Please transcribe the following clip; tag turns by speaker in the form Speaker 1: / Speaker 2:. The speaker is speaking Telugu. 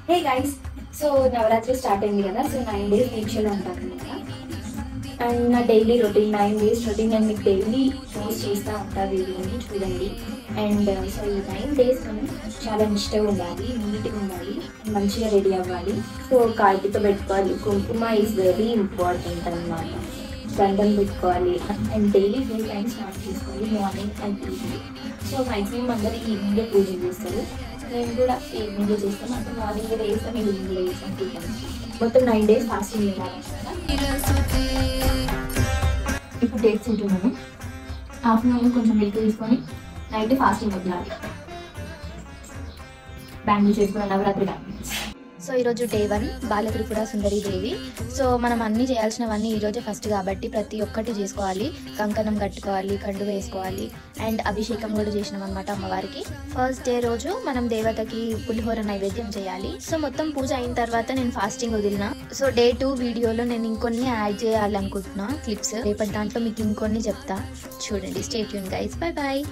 Speaker 1: హే గైస్, సో నవరాత్రి స్టార్ట్ అయింది కదా. సో 9 days దీక్షలో ఉంటాను అనమాట. అండ్ నా డైలీ రొటీన్ 9 days రొటీన్ నేను మీకు డైలీ పోస్ట్ చేస్తూ ఉంటాను, వీడియోని చూడండి. అండ్ సో ఈ 9 days మనం చాలా నిష్టగా ఉండాలి, నీట్గా ఉండాలి, మంచిగా రెడీ అవ్వాలి. సో కార్తీక పెట్టుకోవాలి, కుంకుమ ఈజ్ వెరీ ఇంపార్టెంట్ అనమాట. గంధం పెట్టుకోవాలి and daily day time start చేసుకోవాలి, morning and evening. So maximum అందరూ ఈవినింగే పూజ చేస్తారు, నేను కూడా ఈవినింగే చేస్తాను. అంటే మార్నింగ్ వేస్తాను, ఈవినింగ్ వేస్తాను, మొత్తం 9 days ఫాస్టింగ్ ఉండాలి. ఇప్పుడు డేట్స్ ఉంటున్నాను. ఆఫ్టర్నూన్ కొంచెం మిల్క్ తీసుకొని నైట్ ఫాస్టింగ్ వదలాలి. బ్యాంగిల్స్ చేసుకున్న నవరాత్రి బ్యాంగిల్స్.
Speaker 2: సో ఈరోజు డే 1 బాలత్రిపుర సుందరి దేవి. సో మనం అన్నీ చేయాల్సినవన్నీ ఈరోజే ఫస్ట్ కాబట్టి ప్రతి ఒక్కటి చేసుకోవాలి. కంకణం కట్టుకోవాలి, కండు వేసుకోవాలి అండ్ అభిషేకం కూడా చేసినాం అనమాట అమ్మవారికి. ఫస్ట్ డే రోజు మనం దేవతకి పులిహోర నైవేద్యం చేయాలి. సో మొత్తం పూజ అయిన తర్వాత నేను ఫాస్టింగ్ వదిలిన. సో డే 2 వీడియోలో నేను ఇంకొన్ని యాడ్ చేయాలనుకుంటున్నా క్లిప్స్. రేపటి దాంట్లో మీకు ఇంకొన్ని చెప్తా, చూడండి. Stay tune guys, bye bye.